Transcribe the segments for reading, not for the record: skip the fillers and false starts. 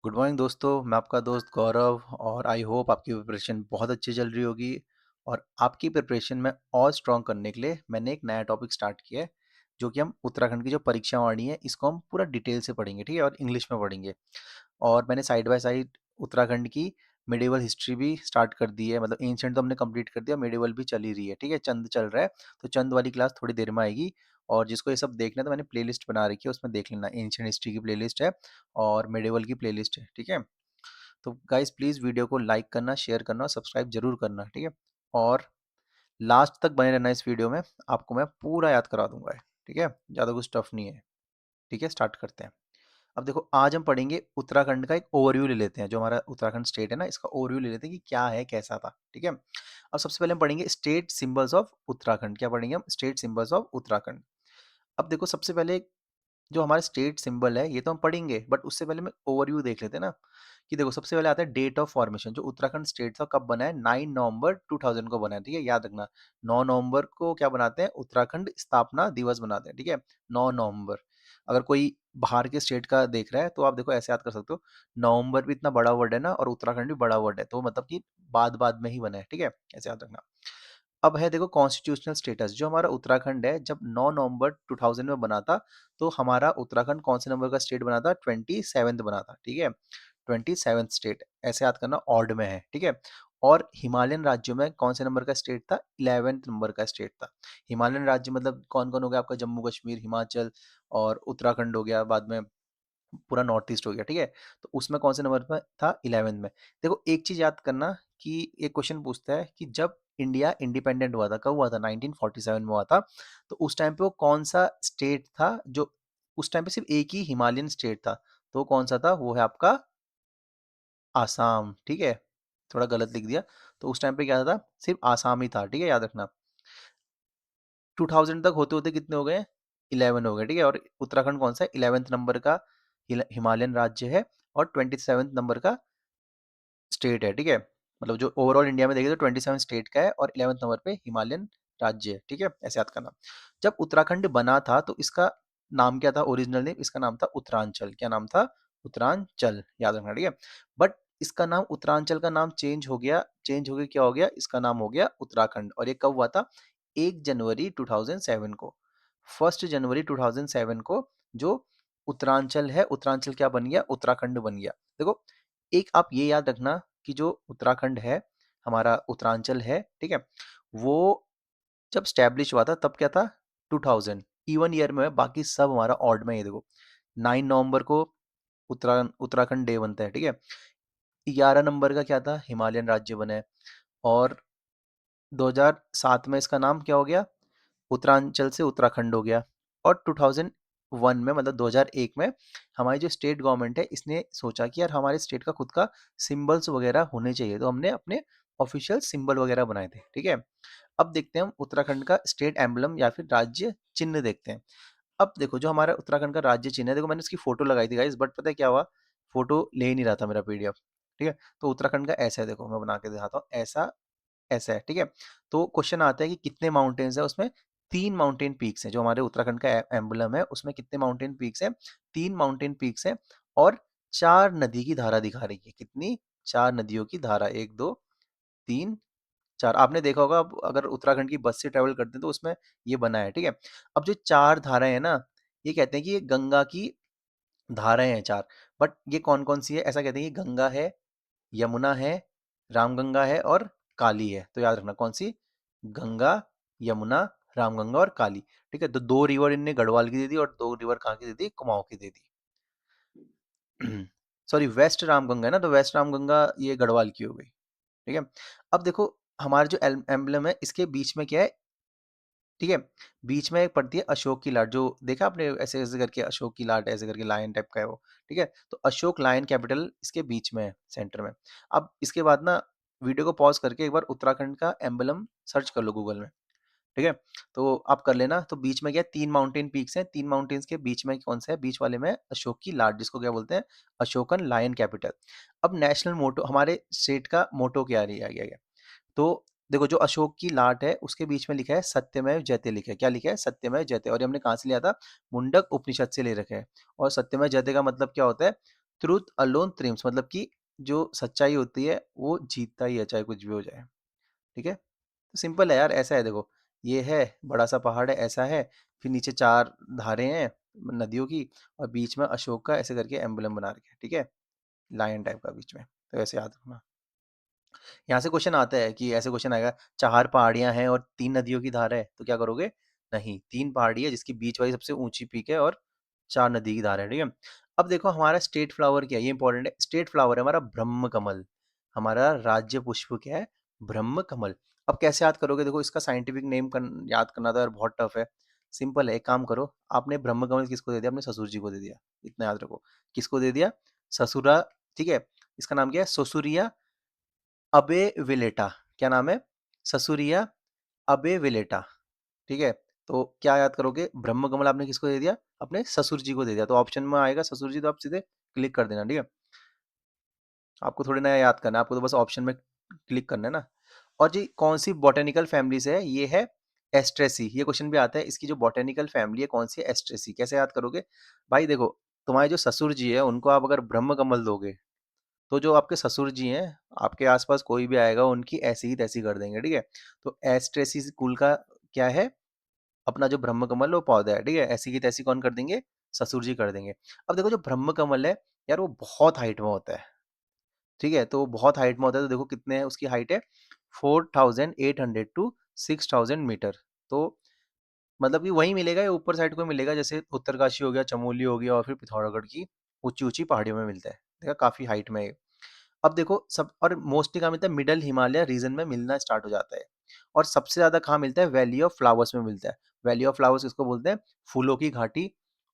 Good morning दोस्तों। मैं आपका दोस्त गौरव और आई होप आपकी प्रिपरेशन बहुत अच्छी चल रही होगी। और आपकी प्रिपरेशन में और स्ट्रॉन्ग करने के लिए मैंने एक नया टॉपिक स्टार्ट किया है, जो कि हम उत्तराखंड की जो परीक्षा वाणी है इसको हम पूरा डिटेल से पढ़ेंगे, ठीक है, और इंग्लिश में पढ़ेंगे। और मैंने साइड बाय साइड उत्तराखंड की मिडिवल हिस्ट्री भी स्टार्ट कर दी है, मतलब एंशिएंट तो हमने कंप्लीट कर दिया, मिडिवल भी चल ही रही है, ठीक है, चंद चल रहा है। तो चंद वाली क्लास थोड़ी देर में आएगी। और जिसको ये सब देखना है तो मैंने प्लेलिस्ट बना रखी है, उसमें देख लेना। एंशिएंट हिस्ट्री की प्लेलिस्ट है और मिडिवल की प्लेलिस्ट है, ठीक है। तो गाइस प्लीज़ वीडियो को लाइक करना, शेयर करना और सब्सक्राइब जरूर करना, ठीक है। और लास्ट तक बने रहना इस वीडियो में, आपको मैं पूरा याद करा दूंगा, ठीक है, ज़्यादा कुछ टफ नहीं है। ठीक है, स्टार्ट करते हैं। अब देखो, आज हम पढ़ेंगे उत्तराखंड का एक ओवरव्यू ले लेते हैं। जो हमारा उत्तराखंड स्टेट है ना, इसका ओवरव्यू ले लेते हैं कि क्या है, कैसा था, ठीक है। अब सबसे पहले हम पढ़ेंगे स्टेट सिंबल्स ऑफ उत्तराखंड। क्या पढ़ेंगे हम? State symbols of Uttarakhand. अब देखो, सबसे पहले जो हमारा स्टेट सिंबल है ये तो हम पढ़ेंगे, बट उससे पहले मैं ओवरव्यू देख लेते हैं ना। कि देखो, सबसे पहले आता है डेट ऑफ फॉर्मेशन। जो उत्तराखंड स्टेट था कब बना है? 9 नवंबर 2000 को बना है, ठीक है, याद रखना। 9 नवंबर को क्या बनाते हैं? उत्तराखंड स्थापना दिवस बनाते हैं, ठीक है, 9 नवंबर। अगर कोई बाहर के स्टेट का देख रहा है तो आप देखो ऐसे याद कर सकते हो, नवंबर भी इतना बड़ा वर्ड है ना, और उत्तराखंड भी बड़ा वर्ड है, तो मतलब कि बाद बाद में ही बना है, ठीक है, ऐसे याद रखना। अब है देखो कॉन्स्टिट्यूशनल स्टेटस। जो हमारा उत्तराखंड है, जब 9 नवंबर 2000 में बना था, तो हमारा उत्तराखंड कौन से नंबर का स्टेट बना था? 27th बना था, ठीक है, 27th स्टेट, ऐसे याद करना, ऑड में है, ठीक है। और हिमालयन राज्यों में कौन से नंबर का स्टेट था? 11th नंबर का स्टेट था। हिमालयन राज्य मतलब कौन कौन हो गया आपका? जम्मू कश्मीर, हिमाचल और उत्तराखंड हो गया, बाद में पूरा नॉर्थ ईस्ट हो गया, ठीक है। तो उसमें कौन से नंबर पर था? 11th में। देखो एक चीज याद करना कि एक क्वेश्चन पूछता है कि जब इंडिया इंडिपेंडेंट हुआ था, कब हुआ था? 1947 में हुआ था। तो उस टाइम पे वो कौन सा स्टेट था? जो उस टाइम पे सिर्फ एक ही हिमालयन स्टेट था, तो कौन सा था? वो है आपका आसाम, ठीक है। थोड़ा गलत लिख दिया। तो उस टाइम पे क्या था? सिर्फ आसाम ही था, ठीक है, याद रखना। 2000 तक होते होते कितने हो गए? 11 हो गए, ठीक है। और उत्तराखंड कौन सा है? 11th नंबर का हिमालयन राज्य है और 27th नंबर का स्टेट है, ठीक है। मतलब जो ओवरऑल इंडिया में देखें तो 27 स्टेट का है और 11th नंबर पे हिमालयन राज्य है, ठीक है, ऐसे याद करना। जब उत्तराखंड बना था तो इसका नाम क्या था? ओरिजिनल नेम इसका नाम था उत्तरांचल। क्या नाम था? उत्तरांचल, याद रखना, ठीक है। बट इसका नाम, उत्तरांचल का नाम चेंज हो गया। चेंज हो गया, क्या हो गया? इसका नाम हो गया उत्तराखंड। और ये कब हुआ था? 1 जनवरी 2007 को। 1 जनवरी 2007 को जो उत्तरांचल है, उत्तरांचल क्या बन गया? उत्तराखंड बन गया। देखो, एक आप ये याद रखना कि जो उत्तराखंड है, हमारा उत्तरांचल है, ठीक है, वो जब स्टैब्लिश हुआ था तब क्या था? 2000 इवन ईयर में है, बाकी सब हमारा ऑड में है। ये देखो, 9 नवंबर को उत्तराखंड डे बनता है, ठीक है। 11 नंबर का क्या था? हिमालयन राज्य बना है। और 2007 में इसका नाम क्या हो गया? उत्तरांचल से उत्तराखंड हो गया। और 2001 में, मतलब 2001 में, हमारी जो स्टेट गवर्नमेंट है इसने सोचा कि यार हमारे स्टेट का खुद का सिंबल्स वगैरह होने चाहिए, तो हमने अपने ऑफिशियल सिंबल वगैरह बनाए थे, ठीक है। अब देखते हैं हम उत्तराखंड का स्टेट एम्बलम या फिर राज्य चिन्ह देखते हैं। अब देखो, जो हमारा उत्तराखंड का राज्य चिन्ह है, देखो मैंने इसकी फोटो लगाई थी गाइस, बट पता है क्या हुआ? फोटो ले ही नहीं रहा था मेरा पीडीएफ, ठीक है। तो उत्तराखंड का ऐसा है, देखो मैं बना के दिखाता हूँ, ऐसा ऐसा है, ठीक है। तो क्वेश्चन आता है कि कितने माउंटेन्स है उसमें? 3 माउंटेन पीक्स हैं। जो हमारे उत्तराखंड का एम्बलम है उसमें कितने माउंटेन पीक्स हैं? 3 माउंटेन पीक्स हैं। और 4 नदी की धारा दिखा रही है। कितनी? 4 नदियों की धारा, 1 2 3 4। आपने देखा होगा, अब अगर उत्तराखंड की बस से ट्रेवल करते हैं तो उसमें ये बना है, ठीक है। अब जो 4 धाराएं हैं ना, ये कहते हैं कि ये गंगा की धाराएं हैं 4। बट ये कौन कौन सी है? ऐसा कहते हैं कि गंगा है, यमुना है, रामगंगा है और काली है। तो याद रखना कौन सी? गंगा, यमुना, रामगंगा और काली, ठीक है। तो 2 रिवर इनने गढ़वाल की दे दी और 2 रिवर कहाँ की दे दी? कुमाऊं की दे दी। सॉरी, वेस्ट रामगंगा है ना, तो वेस्ट रामगंगा ये गढ़वाल की हो गई, ठीक है। अब देखो, हमारा जो एम्बलम है इसके बीच में क्या है? ठीक है, बीच में एक पड़ती है अशोक की लाट। जो देखा आपने, ऐसे ऐसे करके अशोक की लाट, ऐसे करके लायन टाइप का है वो, ठीक है। तो अशोक लायन कैपिटल इसके बीच में है, सेंटर में। अब इसके बाद ना, वीडियो को पॉज करके एक बार उत्तराखंड का एम्बलम सर्च कर लो गूगल में, ठीक है। तो आप कर लेना। तो बीच में क्या है? 3 माउंटेन पीक्स हैं। 3 माउंटेन्स के बीच में कौन सा है? बीच वाले में अशोक की लाट, जिसको क्या बोलते हैं? Ashokan lion capital. अब नेशनल मोटो, हमारे स्टेट का मोटो क्या रही है? तो देखो, जो अशोक की लाट है उसके बीच में लिखा है सत्यमेव जयते, लिखा है। क्या लिखा है? सत्यमेव जयते। और ये हमने कहाँ से लिया था? मुंडक उपनिषद से ले रखा है। और सत्यमेव जयते का मतलब क्या होता है? ट्रुथ अलोन त्रिम्स, मतलब कि जो सच्चाई होती है वो जीतता ही है, चाहे कुछ भी हो जाए। ठीक है, तो सिंपल है यार, ऐसा है देखो, ये है बड़ा सा पहाड़ है, ऐसा है, फिर नीचे चार धारें हैं नदियों की, और बीच में अशोक का ऐसे करके एम्बलम बना रखे हैं, ठीक है, लायन टाइप का बीच में, तो ऐसे याद रखना। यहाँ से क्वेश्चन आता है कि ऐसे क्वेश्चन आएगा, चार पहाड़ियां हैं और तीन नदियों की धारा है, तो क्या करोगे? नहीं, तीन पहाड़ी है जिसकी बीच वाली सबसे ऊंची पीक है और चार नदी की धारा है, ठीक है। अब देखो हमारा स्टेट फ्लावर क्या है, ये इंपॉर्टेंट है। स्टेट फ्लावर है हमारा ब्रह्म कमल, हमारा राज्य पुष्प क्या है? ब्रह्म कमल। अब कैसे याद करोगे? देखो इसका साइंटिफिक नेम याद करना तो यार बहुत टफ है। सिंपल है, एक काम करो, आपने ब्रह्म कमल किसको दे दिया? अपने ससुर जी को दे दिया, इतना याद रखो। किसको दे दिया? ससुरा, ठीक है। इसका नाम क्या है? ससुरिया अबे विलेटा। क्या नाम है? ससुरिया अबे विलेटा, ठीक है। तो क्या याद करोगे? ब्रह्म कमल आपने किसको दे दिया? अपने ससुर जी को दे दिया, तो ऑप्शन में आएगा ससुर जी, तो आप सीधे क्लिक कर देना, ठीक है। आपको थोड़ी ना याद करना है, आपको तो बस ऑप्शन में क्लिक करना है ना। और जी कौन सी बॉटेनिकल फैमिली से है? ये है एस्ट्रेसी। ये क्वेश्चन भी आता है, इसकी जो बॉटेनिकल फैमिली है कौन सी है? एस्ट्रेसी। कैसे याद करोगे? भाई देखो, तुम्हारे जो ससुर जी है उनको आप अगर ब्रह्म कमल दोगे, तो जो आपके ससुर जी हैं, आपके आसपास कोई भी आएगा उनकी ऐसी ही तैसी कर देंगे, ठीक है। तो एस्ट्रेसी कुल का क्या है? अपना जो ब्रह्म कमल वो पौधा है, ठीक है, ऐसी की तैसी कौन कर देंगे? ससुर जी कर देंगे। अब देखो जो ब्रह्म कमल है यार, वो बहुत हाइट में होता है, ठीक है, तो बहुत हाइट में होता है, तो देखो कितने है उसकी हाइट है? 4800 टू 6000 मीटर। तो मतलब कि वही मिलेगा या ऊपर साइड को मिलेगा, जैसे उत्तरकाशी हो गया, चमोली हो गया, और फिर पिथौरागढ़ की ऊंची ऊंची पहाड़ियों में मिलता है, देखा काफी हाइट में है। अब देखो सब, और मोस्टली कहाँ मिलता है? मिडल हिमालय रीजन में मिलना स्टार्ट हो जाता है। और सबसे ज्यादा कहाँ मिलता है? वैली ऑफ फ्लावर्स में मिलता है। वैली ऑफ फ्लावर्स किसको बोलते हैं? फूलों की घाटी।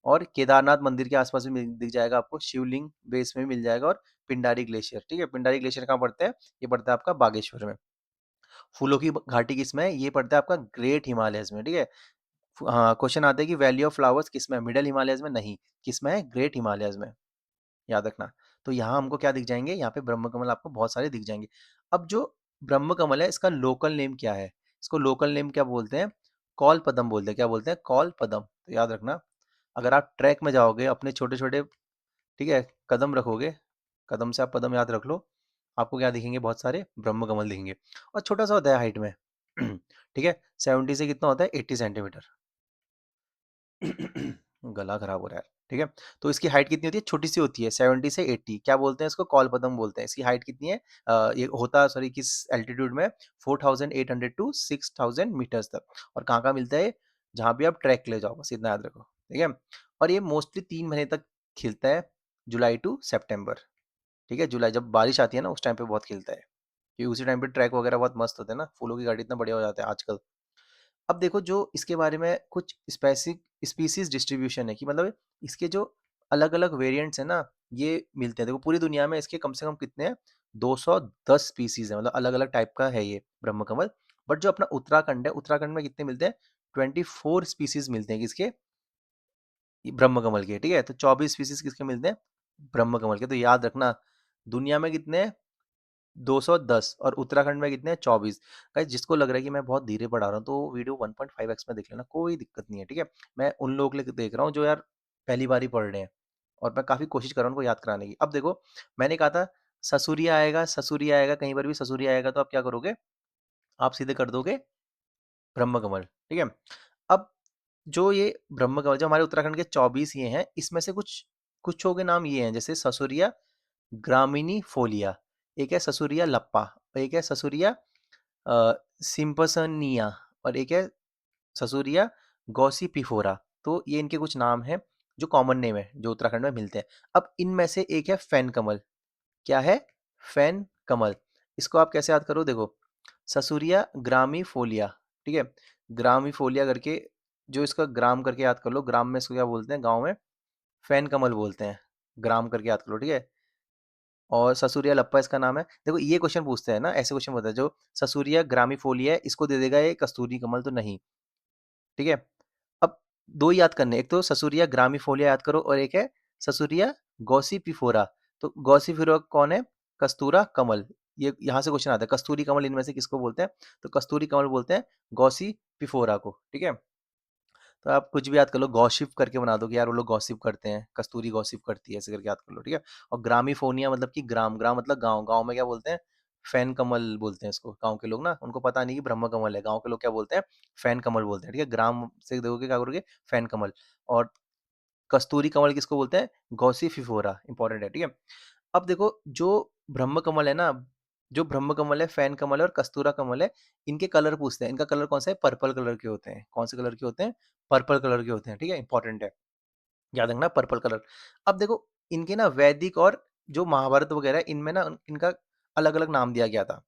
और केदारनाथ मंदिर के आसपास भी दिख जाएगा आपको, शिवलिंग बेस में भी मिल जाएगा, और पिंडारी ग्लेशियर, ठीक है। पिंडारी ग्लेशियर कहाँ पड़ता है? ये पड़ता है आपका बागेश्वर में। फूलों की घाटी किसमें है? ये पड़ता है आपका ग्रेट हिमालयस में, ठीक है। हाँ, क्वेश्चन आता है कि वैली ऑफ फ्लावर्स किसमें है? मिडल हिमालयस में नहीं, किसमें है? ग्रेट हिमालयस में, याद रखना। तो यहाँ हमको क्या दिख जाएंगे? यहाँ पे ब्रह्म कमल आपको बहुत सारे दिख जाएंगे। अब जो ब्रह्म कमल है इसका लोकल नेम क्या है? इसको लोकल नेम क्या बोलते हैं? कौल पदम बोलते हैं। क्या बोलते हैं? कौल पदम। तो याद रखना, अगर आप ट्रैक में जाओगे अपने छोटे छोटे, ठीक है, कदम रखोगे, कदम से आप पदम याद रख लो, आपको क्या दिखेंगे? बहुत सारे ब्रह्म कमल दिखेंगे। और छोटा सा होता है हाइट में, ठीक है, 70 से कितना होता है? 80 सेंटीमीटर। गला खराब हो रहा है, ठीक है। तो इसकी हाइट कितनी होती है? छोटी सी होती है, 70 से 80। क्या बोलते हैं इसको? कॉलपदम बोलते हैं। इसकी हाइट कितनी है? ये होता सॉरी किस एल्टीट्यूड में? 4800 टू 6000 मीटर्स तक। और कहाँ कहाँ मिलता है? जहाँ भी आप ट्रैक ले जाओ, बस इतना याद रखो, ठीक है। और ये मोस्टली 3 महीने तक खिलता है, जुलाई टू सेप्टेम्बर, ठीक है। जुलाई जब बारिश आती है ना, उस टाइम पे बहुत खिलता है, क्योंकि उसी टाइम पे ट्रैक वगैरह बहुत मस्त होते हैं ना, फूलों की गाड़ी इतना बढ़िया हो जाता है आजकल। अब देखो जो इसके बारे में कुछ स्पेसिफिक स्पीसीज डिस्ट्रीब्यूशन है, कि मतलब इसके जो अलग अलग वेरिएंट्स हैं ना, ये मिलते हैं। देखो पूरी दुनिया में इसके कम से कम कितने हैं? 210 स्पीसीज है, मतलब अलग अलग टाइप का है ये ब्रह्म कमल। बट जो अपना उत्तराखंड है, उत्तराखंड में कितने मिलते हैं? 24 स्पीसीज मिलते हैं, किसके? ये ब्रह्म कमल के, ठीक है। तो 24 स्पीसीज किसके मिलते हैं? ब्रह्म कमल के। तो याद रखना, दुनिया में कितने हैं? 210, और उत्तराखंड में कितने हैं? 24। गाइस जिसको लग रहा है कि मैं बहुत धीरे पढ़ा रहा हूँ, तो वीडियो 1.5x में देख लेना, कोई दिक्कत नहीं है, ठीक है। मैं उन लोगों के लिए देख रहा हूँ जो यार पहली बार ही पढ़ रहे हैं, और मैं काफी कोशिश कर रहा हूँ उनको याद कराने की। अब देखो, मैंने कहा था ससुरिया आएगा, ससुरिया आएगा, कहीं पर भी ससुरिया आएगा तो आप क्या करोगे? आप सीधे कर दोगे ब्रह्म कमल, ठीक है। अब जो ये ब्रह्म कमल जो हमारे उत्तराखंड के 24 ये हैं, इसमें से कुछ कुछों के नाम ये हैं, जैसे ससुरिया ग्रामिनी फोलिया, एक है ससुरिया लप्पा, एक है ससुरिया सिम्पसनिया, और एक है ससुरिया गॉसिपिफोरा। तो ये इनके कुछ नाम हैं जो कॉमन नेम है, जो उत्तराखंड में मिलते हैं। अब इनमें से एक है फैन कमल। क्या है? फैन कमल। इसको आप कैसे याद करो? देखो, ससुरिया ग्रामीफोलिया, ठीक है, ग्रामीफोलिया करके, जो इसका ग्राम करके याद कर लो, ग्राम में इसको क्या बोलते हैं गाँव में? फैन कमल बोलते हैं, ग्राम करके याद कर लो, ठीक है। और ससुरिया लप्पा इसका नाम है। देखो ये क्वेश्चन पूछते हैं ना, ऐसे क्वेश्चन होता है, जो ससुरिया ग्रामीफोलिया है इसको दे देगा ये कस्तूरी कमल, तो नहीं, ठीक है। अब दो ही याद करने, एक तो ससुरिया ग्रामीफोलिया याद करो, और एक है ससुरिया गॉसिपिफोरा। तो गॉसिपिफोरा कौन है? कस्तूरा कमल। ये यहाँ से क्वेश्चन आता है, कस्तूरी कमल इनमें से किसको बोलते हैं? तो कस्तूरी कमल बोलते हैं गॉसिपिफोरा को, ठीक है। तो आप कुछ भी याद कर लो, गॉसिप करके बना दो कि यार वो लोग गॉसिप करते हैं, कस्तूरी गॉसिप करती है, ऐसे करके याद कर लो, ठीक है। और ग्रामीफोनिया मतलब कि ग्राम, ग्राम मतलब गाँव, गाँव में क्या बोलते हैं? फैन कमल बोलते हैं इसको, गाँव के लोग ना, उनको पता नहीं कि ब्रह्म कमल है, गाँव के लोग क्या बोलते हैं? फैन कमल बोलते हैं, ठीक है। ग्राम से देखोगे क्या करोगे? फैन कमल। और कस्तूरी कमल किसको बोलते हैं? गॉसिफिफोरा, इंपॉर्टेंट है, ठीक है। अब देखो, जो ब्रह्म कमल है ना, जो ब्रह्म कमल है, फैन कमल है और कस्तूरा कमल है, इनके कलर पूछते हैं। इनका कलर कौन सा है? पर्पल कलर के होते हैं। कौन से कलर के होते हैं? पर्पल कलर के होते हैं, ठीक है, इंपॉर्टेंट है, याद रखना, पर्पल कलर। अब देखो, इनके ना वैदिक और जो महाभारत वगैरह है, इनमें ना इनका अलग अलग नाम दिया गया था।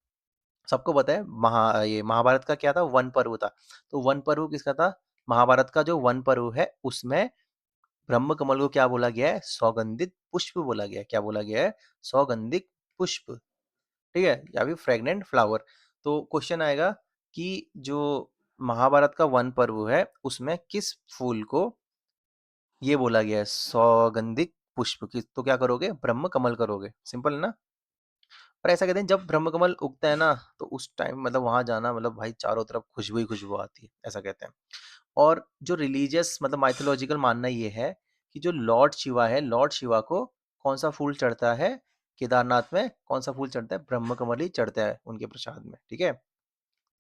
सबको पता है, ये महाभारत का क्या था? वन पर्व था। तो वन पर्व किसका था? महाभारत का जो वन पर्व है, उसमें ब्रह्म कमल को क्या बोला गया है? सौगंधित पुष्प बोला गया है। क्या बोला गया है? सौगंधिक पुष्प, ठीक है, या फिर फ्रेग्नेंट फ्लावर। तो क्वेश्चन आएगा कि जो महाभारत का वन पर्व है, उसमें किस फूल को ये बोला गया है सौगंधिक पुष्प की? तो क्या करोगे? ब्रह्म कमल करोगे, सिंपल है ना। और ऐसा कहते हैं, जब ब्रह्म कमल उगता है ना, तो उस टाइम मतलब वहां जाना, मतलब भाई चारों तरफ खुशबू ही खुशबू आती है, ऐसा कहते हैं। और जो रिलीजियस मतलब माइथोलॉजिकल मानना ये है कि जो लॉर्ड शिवा है, लॉर्ड शिवा को कौन सा फूल चढ़ता है? केदारनाथ में कौन सा फूल चढ़ता है? ब्रह्म कमल ही चढ़ता है उनके प्रसाद में, ठीक है।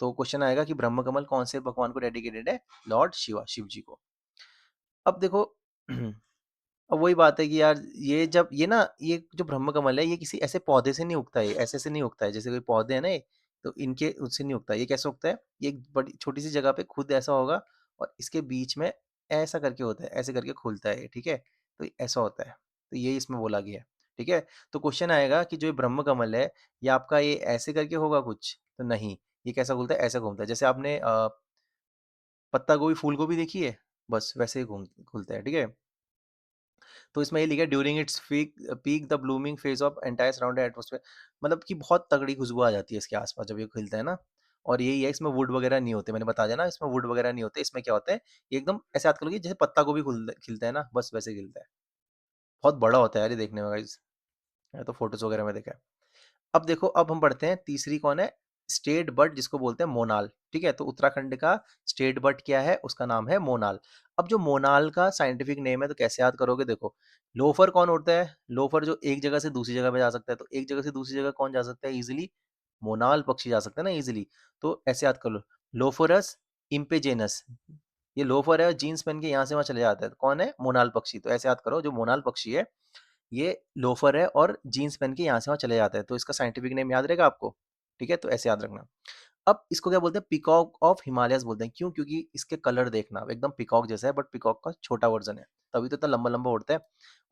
तो क्वेश्चन आएगा कि ब्रह्म कमल कौन से भगवान को डेडिकेटेड है? लॉर्ड शिवा, शिव जी को। अब देखो, अब वही बात है कि यार, ये जब ये ना, ये जो ब्रह्म कमल है, ये किसी ऐसे पौधे से नहीं उगता है, ऐसे से नहीं उगता है जैसे कोई पौधे हैं ना ये, तो इनके उससे नहीं उगता। ये कैसे उगता है? ये एक बड़ी छोटी सी जगह पे खुद ऐसा होगा, और इसके बीच में ऐसा करके होता है, ऐसे करके खुलता है ये, ठीक है। तो ये ऐसा होता है, तो ये इसमें बोला गया है, ठीक है। तो क्वेश्चन आएगा कि जो ये ब्रह्म कमल है, ये आपका ये ऐसे करके होगा कुछ? तो नहीं, ये कैसा घूमता है? ऐसा घूमता है, जैसे आपने पत्ता गोभी, फूल गोभी देखी है, बस वैसे ही घूम खुलता है, ठीक है। तो इसमें ये लिखा है, during its peak peak the blooming phase of entire surrounded atmosphere, मतलब कि बहुत तगड़ी खुशबू आ जाती है इसके आसपास जब ये खिलता है ना। और यही है, इसमें वुड वगैरह नहीं होते, मैंने बता दिया ना, इसमें वुड वगैरह नहीं होते। इसमें क्या होता है? ये एकदम ऐसे याद करो कि जैसे पत्ता गोभी खिलता है ना, बस वैसे खिलता है। बहुत बड़ा होता है यार ये देखने में guys। मैं तो फोटोज वगैरह में देखा है। अब देखो, अब हम बढ़ते हैं, तीसरी कौन है? स्टेट बर्ड, जिसको बोलते हैं मोनाल, ठीक है। तो उत्तराखंड का स्टेट बर्ड क्या है? उसका नाम है मोनाल। अब जो मोनाल का साइंटिफिक नेम है, तो कैसे याद करोगे? देखो, लोफर कौन उड़ता है? लोफर जो एक जगह से दूसरी जगह पे जा सकता है, तो एक जगह से दूसरी जगह कौन जा सकता है इजिली? मोनाल पक्षी जा सकता है ना इजिली। तो ऐसे याद कर लो, लोफोरस इम्पेजेनस, ये लोफर है और जीन्स पहन के यहाँ से वहां चले जाता है, तो कौन है? मोनाल पक्षी। तो ऐसे याद करो, जो मोनाल पक्षी है, ये लोफर है और जीन्स पहन के यहाँ से वहाँ चले जाता है, तो इसका साइंटिफिक नेम याद रहेगा आपको, ठीक है। तो ऐसे याद रखना। अब इसको क्या बोलते हैं? पिकॉक ऑफ हिमालयस बोलते हैं। क्यों? क्योंकि इसके कलर देखना एकदम पिकॉक जैसा है, बट पिकॉक का छोटा वर्जन है, तभी तो इतना लंबा लंबा उड़ता है।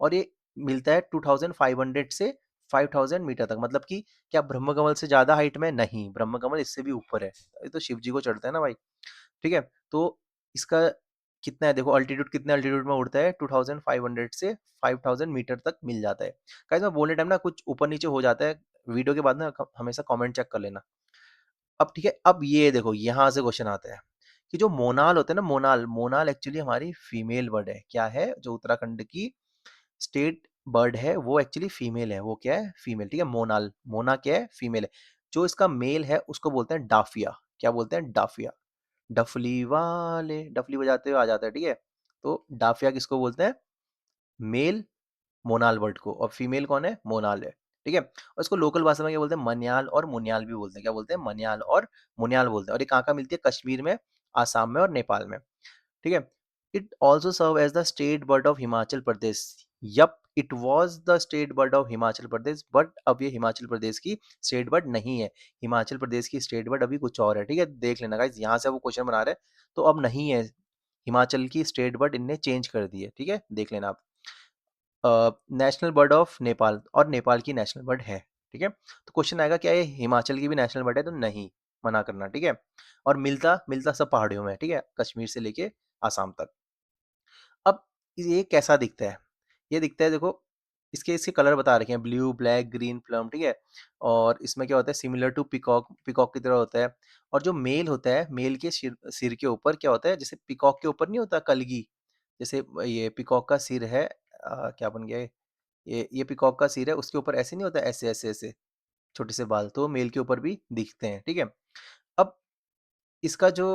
और ये मिलता है 2500 से 5000 मीटर तक, मतलब कि क्या ब्रह्म कमल से ज्यादा हाइट में? नहीं, ब्रह्म कमल इससे भी ऊपर है, ये तो शिव जी को चढ़ता है ना भाई, ठीक है। तो इसका कितना है? देखो, अल्टीट्यूड कितने अल्टीट्यूड में उड़ता है? 2500 से 5000 मीटर तक मिल जाता है। गाइस, मैं बोलने टाइम ना कुछ ऊपर नीचे हो जाता है, वीडियो के बाद ना हमेशा कमेंट चेक कर लेना। अब ठीक है, अब ये देखो, यहाँ से क्वेश्चन आता है कि जो मोनाल होता है ना, मोनाल, मोनाल एक्चुअली हमारी फीमेल बर्ड है। क्या है? जो उत्तराखंड की स्टेट बर्ड है, वो एक्चुअली फीमेल है। वो क्या है? फीमेल, ठीक है। मोनाल, मोना क्या है? फीमेल है। जो इसका मेल है, उसको बोलते हैं डाफिया। क्या बोलते हैं? डाफिया। डफली वाले डफली बजाते हुए आ जाता है, ठीक है। तो डाफिया किसको बोलते हैं? मेल मोनाल बर्ड को। और फीमेल कौन है? मोनाल है, ठीक है। और इसको लोकल भाषा में क्या बोलते हैं? मन्याल और मुनियाल भी बोलते हैं। क्या बोलते हैं? मन्याल और मुनियाल बोलते हैं। और ये कहाँ कहाँ मिलती है? कश्मीर में, आसाम में और नेपाल में, ठीक है। It also serve as the state bird of Himachal Pradesh. Yup, it was the state bird of Himachal Pradesh, but अब ये हिमाचल प्रदेश की स्टेट बर्ड नहीं है। हिमाचल प्रदेश की स्टेट बर्ड अभी कुछ और है, ठीक है। देख लेना गाइस, यहाँ से वो क्वेश्चन बना रहे हैं, तो अब नहीं है हिमाचल की स्टेट बर्ड, इनने चेंज कर दी है, ठीक है, देख लेना आप। नेशनल बर्ड ऑफ नेपाल, और नेपाल की नेशनल बर्ड है, ठीक है। तो क्वेश्चन आएगा, क्या ये हिमाचल की भी नेशनल बर्ड है? तो नहीं, मना करना, ठीक है। और मिलता मिलता सब पहाड़ियों में है, ठीक है, कश्मीर से लेके आसाम तक। अब ये कैसा दिखता है? ये दिखता है, देखो, इसके इसके कलर बता रखे हैं, ब्लू, ब्लैक, ग्रीन, प्लम, ठीक है। और इसमें क्या होता है? सिमिलर टू पिकॉक, पिकॉक की तरह होता है। और जो मेल होता है, मेल के सिर सिर के ऊपर क्या होता है? जैसे पिकॉक के ऊपर नहीं होता कलगी, जैसे ये पिकॉक का सिर है, क्या बन गया ये पिकॉक का सिर है, उसके ऊपर ऐसे नहीं होता, ऐसे ऐसे ऐसे छोटे से बाल, तो मेल के ऊपर भी दिखते हैं, ठीक है। अब इसका जो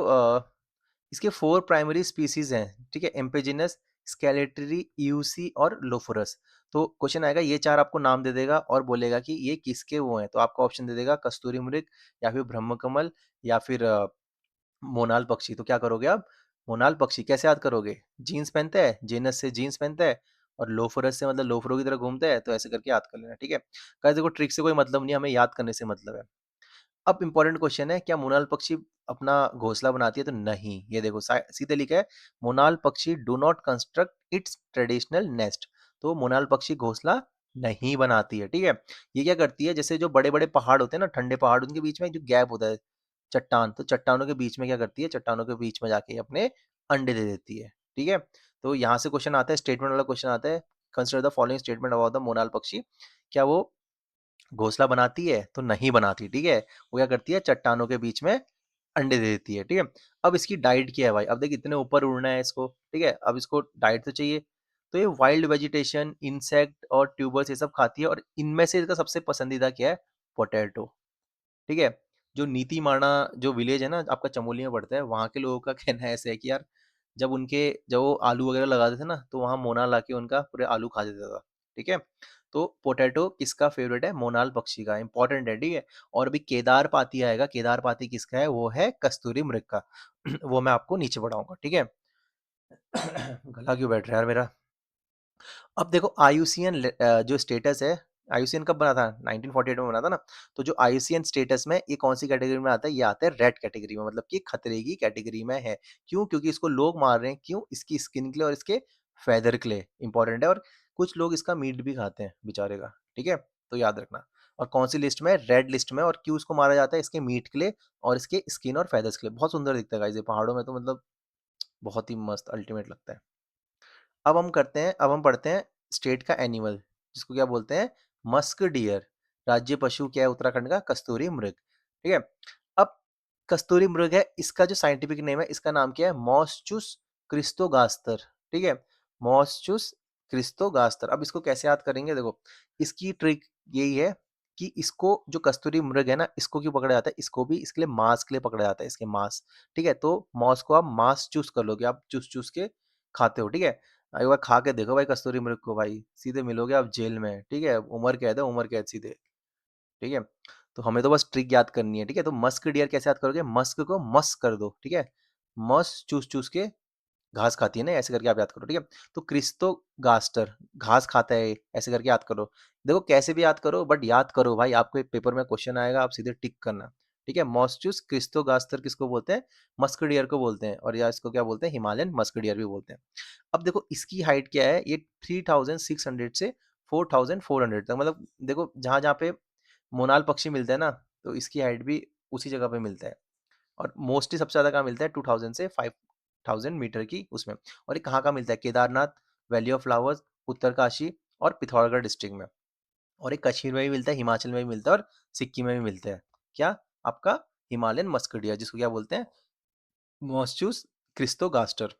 इसके 4 प्राइमरी स्पीशीज़ हैं, ठीक है? एम्पेजिनस, स्केलेटरी, यूसी और लोफोरस। तो क्वेश्चन आएगा ये 4 आपको नाम दे देगा और बोलेगा कि ये किसके वो हैं, तो आपको ऑप्शन दे देगा कस्तूरी मृग या फिर ब्रह्मकमल या फिर मोनाल पक्षी। तो क्या करोगे आप? मोनाल पक्षी कैसे याद करोगे? जीन्स पहनता है, जेनस से जीन्स पहनता है और लोफरस से मतलब लोफरों की तरह घूमता है, तो ऐसे करके याद कर लेना, ठीक है? गाइस देखो ट्रिक से कोई मतलब नहीं है, हमें याद करने से मतलब है। अब इंपॉर्टेंट क्वेश्चन है, क्या मोनाल पक्षी अपना घोंसला बनाती है? तो नहीं, ये देखो सीधे लिखा है, मोनाल पक्षी do not construct it's traditional nest. तो मोनाल पक्षी घोंसला नहीं बनाती है, ठीक है? ये क्या करती है, जैसे जो बड़े बड़े पहाड़ होते हैं ना, ठंडे पहाड़, उनके बीच में जो गैप होता है, चट्टान, तो चट्टानों के बीच में क्या करती है, चट्टानों के बीच में जाके अपने अंडे दे देती है, ठीक है? तो यहाँ से क्वेश्चन आता है, स्टेटमेंट वाला क्वेश्चन आता है, consider the following statement about the monal पक्षी। क्या वो घोंसला बनाती है? तो नहीं बनाती, ठीक है? वो क्या करती है, चट्टानों के बीच में अंडे दे देती है, ठीक है? अब इसकी डाइट क्या है भाई? अब देख इतने ऊपर उड़ना है इसको, ठीक है? अब इसको डाइट तो चाहिए, तो ये वाइल्ड वेजिटेशन, इंसेक्ट और ट्यूबर्स ये सब खाती है, और इनमें से इसका सबसे पसंदीदा क्या है? पोटैटो, ठीक है? जो नीतीमाणा जो विलेज है ना, आपका चमोली में पड़ता है, वहाँ के लोगों का कहना ऐसा है कि यार जब वो आलू वगैरह लगाते थे ना, तो वहाँ मोना लाके उनका पूरे आलू खा देता था, ठीक है? तो पोटैटो किसका फेवरेट है? मोनाल पक्षी का, इंपॉर्टेंट है, ठीक है? और अभी केदार पाती आएगा, केदार पाती किसका है? वो है कस्तूरी मृग का। वो मैं आपको नीचे पढ़ाऊंगा, ठीक है? गला क्यों बैठ रहा है यार मेरा? अब देखो आईयूसीएन जो स्टेटस है, आईयूसीएन कब बना था? 1948 में बना था ना। तो जो आईयूसीएन स्टेटस में ये कौन सी कैटेगरी में आता है? ये आता है रेड कैटेगरी में, मतलब कि खतरे की कैटेगरी में है। क्यों? क्योंकि इसको लोग मार रहे हैं, क्यों? इसकी स्किन के लिए और इसके फेदर के लिए इंपॉर्टेंट है, और कुछ लोग इसका मीट भी खाते हैं बेचारे का, ठीक है? तो याद रखना। और कौन सी लिस्ट में? रेड लिस्ट में। और क्यों इसको मारा जाता है? इसके मीट के लिए और इसके स्किन और फेदर्स के लिए। बहुत सुंदर दिखता है गाइस ये पहाड़ों में, तो मतलब बहुत ही मस्त अल्टीमेट लगता है। अब हम पढ़ते हैं स्टेट का एनिमल, जिसको क्या बोलते हैं? Musk deer. राज्य पशु क्या है उत्तराखंड का? कस्तूरी मृग, ठीक है? अब कस्तूरी मृग है, इसका जो साइंटिफिक नेम है, इसका नाम क्या है? मॉस्चुस क्रिस्टोगास्तर, ठीक है? मॉस्चुस क्रिस्टोगास्तर। अब इसको कैसे याद करेंगे? देखो इसकी ट्रिक यही है कि इसको जो कस्तूरी मृग है ना, इसको क्यों पकड़ा जाता है? इसको भी इसके लिए मांस के लिए पकड़ा जाता है, इसके मांस, ठीक है? तो मॉस को आप मांस चूस कर लोगे, आप चूस चूस के खाते हो, ठीक है? एक बार खा के देखो भाई कस्तूरी मृग को, भाई सीधे मिलोगे आप जेल में, ठीक है? उम्र कैद है, उम्र कैद सीधे, ठीक है? तो हमें तो बस ट्रिक याद करनी है, ठीक है? तो मस्क डियर कैसे याद करोगे? मस्क को मस कर दो, ठीक है? मस चूस चूस के घास खाती है ना, ऐसे करके आप याद करो, ठीक है? तो क्रिस्तो गास्टर घास खाता है, ऐसे करके याद करो। देखो कैसे भी याद करो, बट याद करो भाई, आपको एक पेपर में क्वेश्चन आएगा, आप सीधे टिक करना, ठीक है? मॉस्चुस क्रिस्तो गास्टर किसको बोलते हैं? मस्क डियर को बोलते हैं, और या इसको क्या बोलते हैं? हिमालयन मस्क डियर भी बोलते हैं। अब देखो इसकी हाइट क्या है? ये 3600 से 4400 तक, मतलब देखो जहां जहां पे मोनाल पक्षी मिलते हैं ना, तो इसकी हाइट भी उसी जगह पे मिलता है। और मोस्टली सबसे ज़्यादा कहाँ मिलता है? 2000 से 5000 मीटर की उसमें। और ये कहाँ कहाँ मिलता है? Kedarnath, valley of flowers, Uttarkashi और पिथौरागढ़ डिस्ट्रिक्ट में। और एक कश्मीर में भी मिलता है, हिमाचल में भी मिलता है और सिक्किम में भी मिलता है। क्या? आपका हिमालयन मस्कडिया, जिसको क्या बोलते हैं? मॉस्चूस क्रिस्टोगास्टर।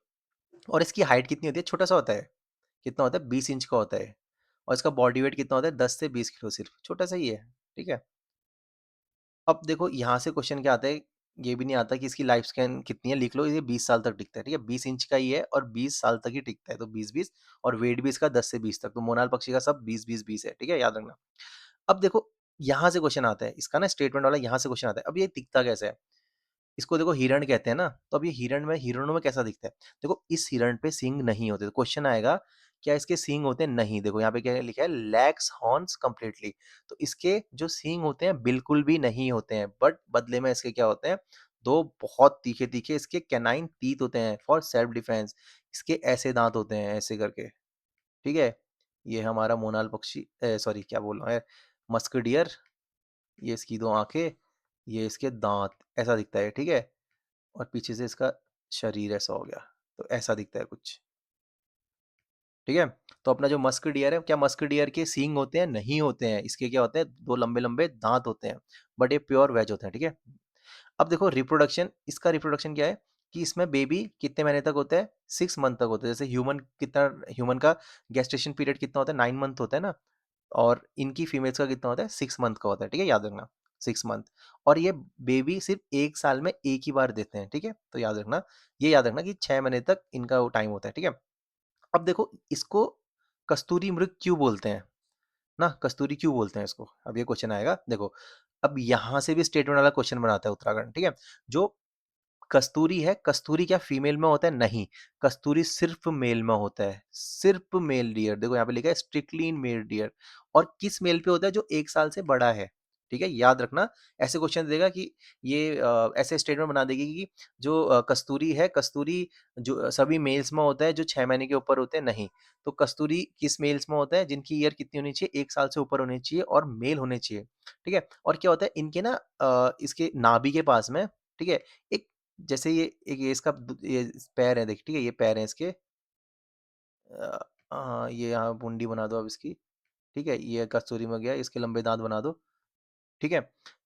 और इसकी हाइट कितनी होती है? छोटा सा होता है। कितना होता है? 20 इंच का होता है। और इसका बॉडी वेट कितना होता है? 10 से 20 किलो, सिर्फ छोटा सा ही है, ठीक है? अब देखो यहाँ से क्वेश्चन क्या आता है, ये भी नहीं आता कि इसकी लाइफ स्पैन कितनी है, लिख लो ये 20 साल तक टिकता है, ठीक है? 20 इंच का ही है और 20 साल तक ही टिकता है, तो 20-20। और वेट भी इसका 10 से 20 तक, तो मोनाल पक्षी का सब 20-20-20 है, ठीक है? याद रखना। अब देखो यहाँ से क्वेश्चन आता है, इसका ना स्टेटमेंट वाला यहाँ से क्वेश्चन आता है। अब ये दिखता कैसे है? इसको देखो हिरण कहते हैं ना, तो अब ये हिरणों में कैसा दिखता है? देखो इस हिरण पे सींग नहीं होते, तो क्वेश्चन आएगा क्या इसके सींग होते हैं? नहीं। देखो यहाँ पे क्या लिखा है? Lakhs horns completely. तो इसके जो सींग होते हैं बिल्कुल भी नहीं होते हैं, बट बदले में इसके क्या होते हैं? दो बहुत तीखे तीखे इसके कैनाइन टीथ होते हैं फॉर सेल्फ डिफेंस। इसके ऐसे दांत होते हैं, ऐसे करके, ठीक है? ये हमारा मोनाल पक्षी, सॉरी क्या बोल रहा है, मस्क डियर। ये इसकी दो आंखें, ये इसके दांत, ऐसा दिखता है, ठीक है? और पीछे से इसका शरीर ऐसा हो गया, तो ऐसा दिखता है कुछ, ठीक है? तो अपना जो मस्क डियर है, क्या मस्क डियर के सींग होते हैं? नहीं होते हैं। इसके क्या होते हैं? दो लंबे लंबे दांत होते हैं, बट ये प्योर वेज होते हैं, ठीक है? अब देखो रिप्रोडक्शन, इसका रिप्रोडक्शन क्या है कि इसमें बेबी कितने महीने तक होता है? 6 मंथ तक होता है। जैसे ह्यूमन का गेस्टेशन पीरियड कितना होता है? 9 मंथ होता है ना। और इनकी फीमेल्स का कितना होता है? 6 मंथ का होता है, ठीक है? याद रखना। 6 मंथ। और ये बेबी सिर्फ 1 साल में 1 ही बार देते हैं, ठीक है? तो याद रखना, ये याद रखना कि 6 महीने तक इनका वो टाइम होता है, ठीक है? अब देखो इसको कस्तूरी मृग क्यों बोलते हैं ना, कस्तूरी क्यों बोलते हैं इसको? अब ये क्वेश्चन आएगा, देखो अब यहाँ से भी स्टेटमेंट वाला क्वेश्चन बनाता है उत्तराखंड, ठीक है? जो कस्तूरी है, कस्तूरी क्या फीमेल में होता है? नहीं, कस्तूरी सिर्फ मेल में होता है, सिर्फ मेल डियर। देखो यहाँ पे लिखा है स्ट्रिक्टली इन मेल डियर। और किस मेल पे होता है? जो 1 साल से बड़ा है, ठीक है? याद रखना, ऐसे क्वेश्चन देगा कि ये ऐसे स्टेटमेंट बना देगी कि जो कस्तूरी है, कस्तूरी जो सभी मेल्स में होता है जो 6 महीने के ऊपर होते हैं, नहीं। तो कस्तूरी किस मेल्स में होता है? जिनकी ईयर कितनी होनी चाहिए? 1 साल से ऊपर होनी चाहिए और मेल होने चाहिए, ठीक है? और क्या होता है इनके ना इसके नाभि के पास में, ठीक है, एक जैसे ये इसका ये पैर है, देख, ठीक है, ये पैर है इसके, ये यहाँ मुंडी बना दो अब इसकी, ठीक है, ये कस्तूरी में गया, इसके लंबे दांत बना दो, ठीक है?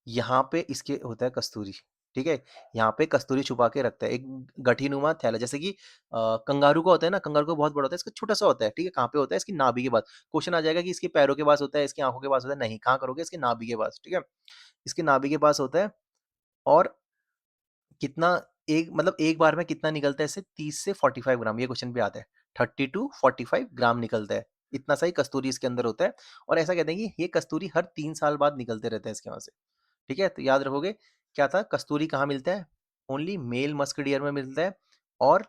यहाँ पे इसके होता है कस्तूरी, ठीक है? यहाँ पे कस्तूरी छुपा के रखता है, एक गठीनुमा थैला, जैसे कि कंगारू का होता है ना, कंगारू का बहुत बड़ा होता है, इसका छोटा सा होता है, ठीक है? कहाँ पे होता है? इसकी नाभि के पास। क्वेश्चन आ जाएगा कि इसके पैरों के पास होता है, इसकी आंखों के पास होता है, नहीं, कहाँ करोगे? इसके नाभि के पास, ठीक है? इसके नाभि के पास होता है। और कितना, एक मतलब एक बार में कितना निकलता है इससे? 30 से 45 ग्राम, ये क्वेश्चन भी आता है। 30 टू 45 ग्राम निकलता है, इतना सा ही कस्तूरी इसके अंदर होता है। और ऐसा कहते हैं कि ये कस्तूरी हर 3 साल बाद निकलते रहते हैं इसके वहाँ से, ठीक है? तो याद रखोगे, क्या था? कस्तूरी कहाँ मिलता है? ओनली मेल मस्क डियर में मिलता है। और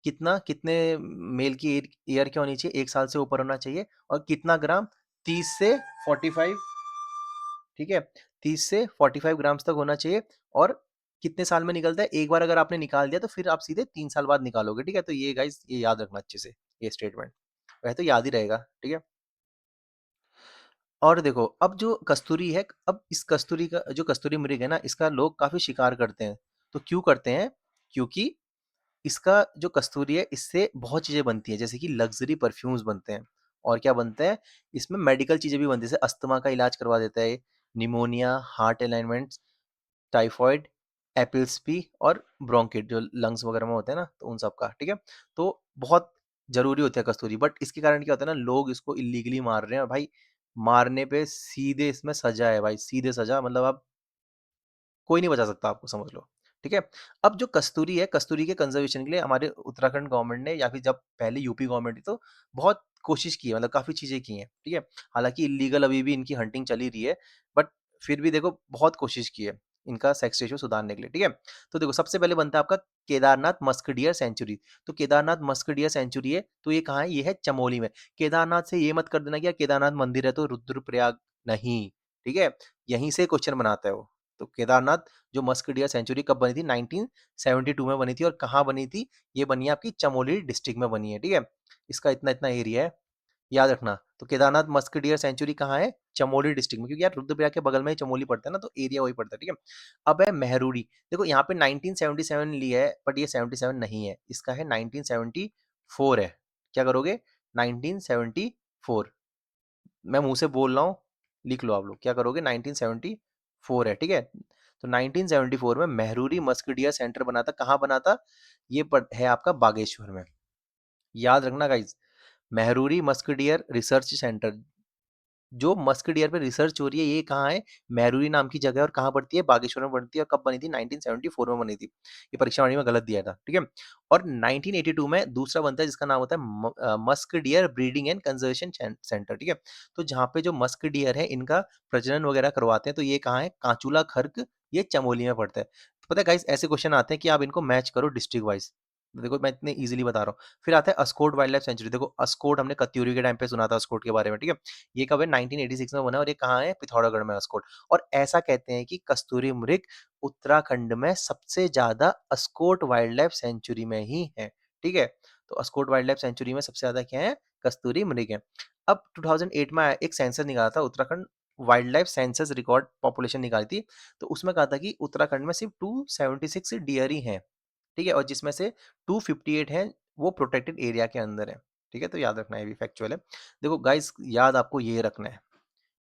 कितने मेल की ईयर क्या होनी चाहिए? 1 साल से ऊपर होना चाहिए। और कितना ग्राम? 30 से 45, ठीक है? 30 से 45 ग्राम्स तक होना चाहिए। और कितने साल में निकलता है? एक बार अगर आपने निकाल दिया तो फिर आप सीधे 3 साल बाद निकालोगे, ठीक है? तो ये गाइस ये याद रखना अच्छे से, ये स्टेटमेंट। वैसे तो याद ही रहेगा, ठीक है? और देखो अब जो कस्तूरी है, अब इस कस्तूरी का जो कस्तूरी मृग है ना, इसका लोग काफ़ी शिकार करते हैं। तो क्यों करते हैं? क्योंकि इसका जो कस्तूरी है, इससे बहुत चीज़ें बनती हैं, जैसे कि लग्ज़री परफ्यूम्स बनते हैं। और क्या बनता है? इसमें मेडिकल चीज़ें भी बनती हैं, जैसे अस्थमा का इलाज करवा देता है, pneumonia, heart alignments, typhoid, appeals और ब्रोंकिट जो लंग्स वगैरह में होते हैं ना, तो उन सब का, ठीक है? तो बहुत ज़रूरी होता है कस्तूरी, बट इसके कारण क्या होता है ना, लोग इसको इल्लीगली मार रहे हैं। और भाई मारने पे सीधे इसमें सज़ा है भाई, सीधे सज़ा, मतलब आप कोई नहीं बचा सकता आपको, समझ लो, ठीक है? अब जो कस्तूरी है, कस्तूरी के कंज़र्वेशन के लिए हमारे उत्तराखंड गवर्नमेंट ने, या फिर जब पहले यूपी गवर्नमेंट थी, तो बहुत कोशिश की है, मतलब काफ़ी चीज़ें की हैं, ठीक है? हालाँकि इल्लीगल अभी भी इनकी हंटिंग चली रही है, बट फिर भी देखो बहुत कोशिश की है, इनका सेक्स रेशियो सुधारने के लिए, ठीक है? तो देखो सबसे पहले बनता है आपका केदारनाथ मस्क डियर सेंचुरी। तो केदारनाथ मस्क डियर सेंचुरी है, तो ये कहाँ है? ये है चमोली में। केदारनाथ से ये मत कर देना कि यार केदारनाथ मंदिर है तो रुद्रप्रयाग, नहीं, ठीक है? यहीं से क्वेश्चन बनाता है वो। तो केदारनाथ जो मस्क डियर सेंचुरी कब बनी थी? 1972 में बनी थी। और कहाँ बनी थी? ये बनी है आपकी चमोली डिस्ट्रिक्ट में बनी है, ठीक है? इसका इतना इतना एरिया है, याद रखना। तो केदारनाथ मस्क डियर सेंचुरी कहाँ है? चमोली डिस्ट्रिक्ट में, क्योंकि यार रुद्रप्रयाग के बगल में ही चमोली पड़ता है ना, तो एरिया वही पड़ता है, ठीक है? अब है मेहरूरी। देखो यहाँ पे 1977 लिया है, बट ये 77 नहीं है, इसका है 1974 है। क्या करोगे? 1974, मैं मुंह से बोल रहा हूँ, लिख लो आप लोग, क्या करोगे? 1974 है, ठीक है? तो 1974 में मेहरूरी मस्कडिया सेंटर बना था। कहाँ बना था? ये है आपका बागेश्वर में। याद रखना गाइज, मेहरूरी मस्कडियर रिसर्च सेंटर, जो मस्क डियर पे रिसर्च हो रही है, ये कहाँ है? मैरूरी नाम की जगह है। और कहाँ पड़ती है? बागेश्वर में पड़ती है। और कब बनी थी? 1974 में बनी थी। ये परीक्षा वाणी में गलत दिया था, ठीक है? और 1982 में दूसरा बनता है जिसका नाम होता है musk deer breeding and conservation centre, ठीक है? तो जहाँ पे जो मस्क डियर है इनका प्रजनन वगैरह करवाते हैं, तो ये कहाँ है? कांचूला खर्क, ये चमोली में पड़ता है। तो पता है गाइस, ऐसे क्वेश्चन आते हैं कि आप इनको मैच करो डिस्ट्रिक्ट वाइज। देखो मैं इतने इजीली बता रहा हूँ। फिर आता है अस्कोट वाइल्ड लाइफ सेंचुरी। देखो अस्कोट हमने कत्यूरी के टाइम पे सुना था अस्कोट के बारे में, ठीक है? ये कब है? 1986 में बना है। और ये कहाँ है? पिथौरागढ़ में अस्कोट। और ऐसा कहते हैं कि कस्तूरी मृग उत्तराखंड में सबसे ज्यादा अस्कोट वाइल्ड लाइफ सेंचुरी में ही है, ठीक है? तो अस्कोट वाइल्ड लाइफ सेंचुरी में सबसे ज्यादा क्या है? कस्तूरी मृग है। अब 2008 में एक सेंसस निकाला था Uttarakhand wild life census record population निकाली थी। तो उसमें कहा था कि उत्तराखंड में सिर्फ 276 डियर ही हैं, ठीक है? और जिसमें से 258 हैं वो प्रोटेक्टेड एरिया के अंदर है, ठीक है? तो याद रखना, है भी फैक्चुअल है। देखो गाइस, याद आपको ये रखना है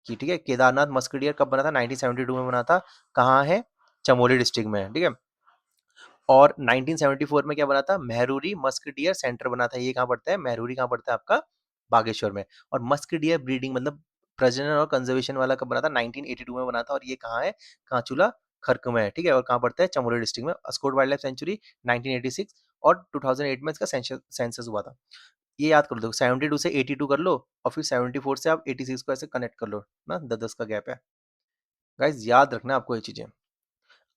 कि, ठीक है, केदारनाथ मस्कडियर कब बना था? 1972 में बना था। कहाँ है? चमोली डिस्ट्रिक्ट में है, ठीक है? और 1974 में क्या बना था? मेहरूरी मस्क डियर सेंटर बना था। ये कहाँ पड़ता है? मेहरूरी कहाँ पड़ता है? आपका बागेश्वर में। और मस्क डियर ब्रीडिंग मतलब प्रजनन और कंजर्वेशन वाला कब बना था? 1982 में बना था, और ये कहाँ है? कांचूला खर्क में है, ठीक है। और कहाँ पड़ता है? चमोली डिस्ट्रिक्ट में। अस्कोट वाइल्ड लाइफ सेंचुरी 1986, और 2008 में इसका सेंसस हुआ था। ये याद कर लो, 72 से 82 कर लो, और फिर 74 से आप 86 को ऐसे कनेक्ट कर लो ना, 10-10 का गैप है। गाइस याद रखना आपको ये चीजें।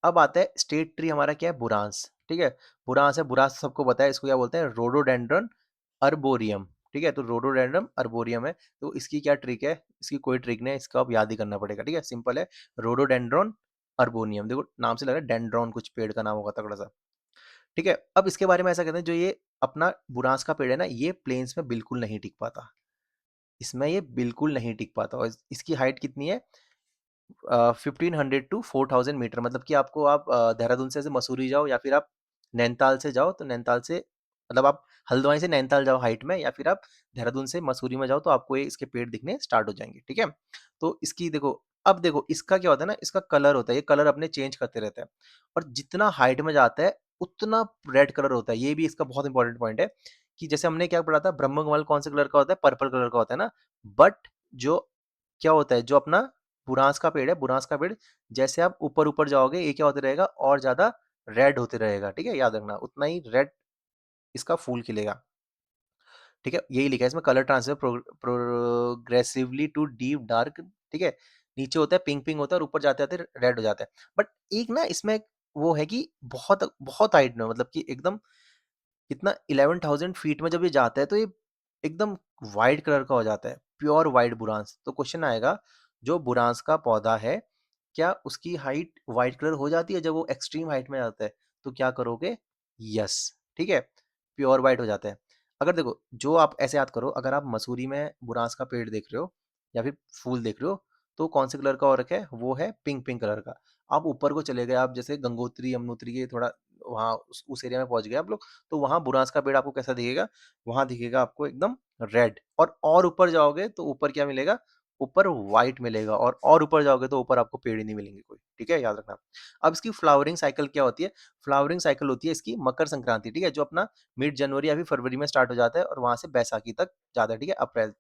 अब आता है स्टेट ट्री हमारा क्या है? बुरांस, ठीक है। बुरांस है, बुरांस सबको पता है, इसको क्या बोलते हैं? रोडोडेंड्रन अर्बोरियम, ठीक है। तो रोडोडेंड्रन अर्बोरियम है, तो इसकी क्या ट्रिक है? इसकी कोई ट्रिक नहीं है, इसको आप याद ही करना पड़ेगा, ठीक है। सिंपल है, रोडोडेंड्रॉन अर्बोनियम। देखो नाम से लग रहा है डेंड्रॉन, कुछ पेड़ का नाम होगा तगड़ा सा, ठीक है। अब इसके बारे में ऐसा कहते हैं, जो ये अपना बुरांस का पेड़ है ना, ये प्लेन्स में बिल्कुल नहीं टिक पाता, इसमें ये बिल्कुल नहीं टिक पाता। और इसकी हाइट कितनी है? 1500 to 4000 मीटर, मतलब कि आपको, आप देहरादून से ऐसे मसूरी जाओ, या फिर आप नैनीताल से जाओ, तो नैनीताल से, मतलब आप हल्द्वानी से नैनीताल जाओ हाइट में, या फिर आप देहरादून से मसूरी में जाओ, तो आपको ये इसके पेड़ दिखने स्टार्ट हो जाएंगे, ठीक है। तो इसकी देखो, अब देखो इसका क्या होता है ना, इसका कलर होता है, ये कलर अपने चेंज करते रहता है, और जितना हाइट में जाता है उतना रेड कलर होता है। ये भी इसका बहुत इंपॉर्टेंट पॉइंट है, कि जैसे हमने क्या पढ़ा था, ब्रह्म कमल कौन से कलर का होता है? पर्पल कलर का होता है ना। बट जो क्या होता है, जो अपना बुरांस का पेड़ है, बुरांस का पेड़ जैसे आप ऊपर ऊपर जाओगे, ये क्या होते रहेगा? और ज्यादा रेड होते रहेगा, ठीक है। याद रखना, उतना ही रेड इसका फूल खिलेगा, ठीक है। यही लिखा है इसमें, colour transfer progressively to deep dark, ठीक है। नीचे होता है पिंक पिंक होता है, और ऊपर जाते जाते रेड हो जाता है। बट एक ना इसमें वो है कि बहुत बहुत हाइट में, मतलब कि एकदम कितना, 11,000 फीट में जब ये जाता है, तो ये एकदम वाइट कलर का हो जाता है, प्योर वाइट बुरांस। तो क्वेश्चन आएगा, जो बुरांस का पौधा है, क्या उसकी हाइट वाइट कलर हो जाती है जब वो एक्सट्रीम हाइट में जाता है? तो क्या करोगे? यस, ठीक है, प्योर वाइट हो जाता है। अगर देखो, जो आप ऐसे याद करो, अगर आप मसूरी में बुरांस का पेड़ देख रहे हो, या फिर फूल देख रहे हो, तो कौन से कलर का हो रखा है? वो है पिंक पिंक कलर का। आप ऊपर को चले गए, आप जैसे गंगोत्री यमुनोत्री के थोड़ा वहाँ उस एरिया में पहुंच गए आप लोग, तो वहाँ बुरांस का पेड़ आपको कैसा दिखेगा? वहाँ दिखेगा आपको एकदम रेड। और ऊपर जाओगे तो ऊपर क्या मिलेगा? ऊपर व्हाइट मिलेगा। और ऊपर जाओगे तो ऊपर आपको पेड़ ही नहीं मिलेंगे कोई, ठीक है, याद रखना। अब इसकी फ्लावरिंग साइकिल क्या होती है? फ्लावरिंग साइकिल होती है इसकी मकर संक्रांति, ठीक है, जो अपना मिड जनवरी या फिर फरवरी में स्टार्ट हो जाता है, और वहां से बैसाखी तक जाता है, ठीक है। अप्रैल,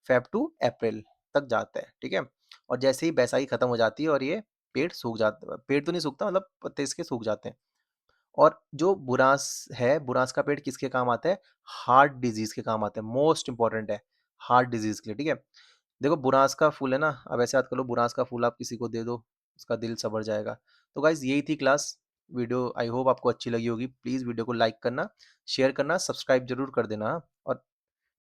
फेब टू अप्रैल तक जाता है, ठीक है। और जैसे ही बैसाखी खत्म हो जाती है, और ये पेड़ सूख जाता, पेड़ तो नहीं सूखता, मतलब पत्ते इसके सूख जाते हैं। और जो बुरांस है, बुरांस का पेड़ किसके काम आता है? हार्ट डिजीज के काम आता है, मोस्ट इंपॉर्टेंट है हार्ट डिजीज के लिए, ठीक है। देखो बुरांस का फूल है ना, अब ऐसे याद कर लो, बुरांस का फूल आप किसी को दे दो, उसका दिल सबर जाएगा। तो गाइज यही थी क्लास, वीडियो आई होप आपको अच्छी लगी होगी। प्लीज वीडियो को लाइक करना, शेयर करना, सब्सक्राइब जरूर कर देना, हाँ? और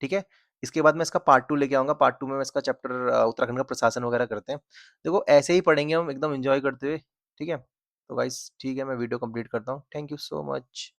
ठीक है, इसके बाद मैं इसका पार्ट 2 लेके आऊंगा। पार्ट 2 में मैं इसका चैप्टर उत्तराखंड का प्रशासन वगैरह करते हैं। देखो ऐसे ही पढ़ेंगे हम एकदम एंजॉय करते हुए, ठीक है। तो गाइस ठीक है, मैं वीडियो कंप्लीट करता हूँ। Thank you so much.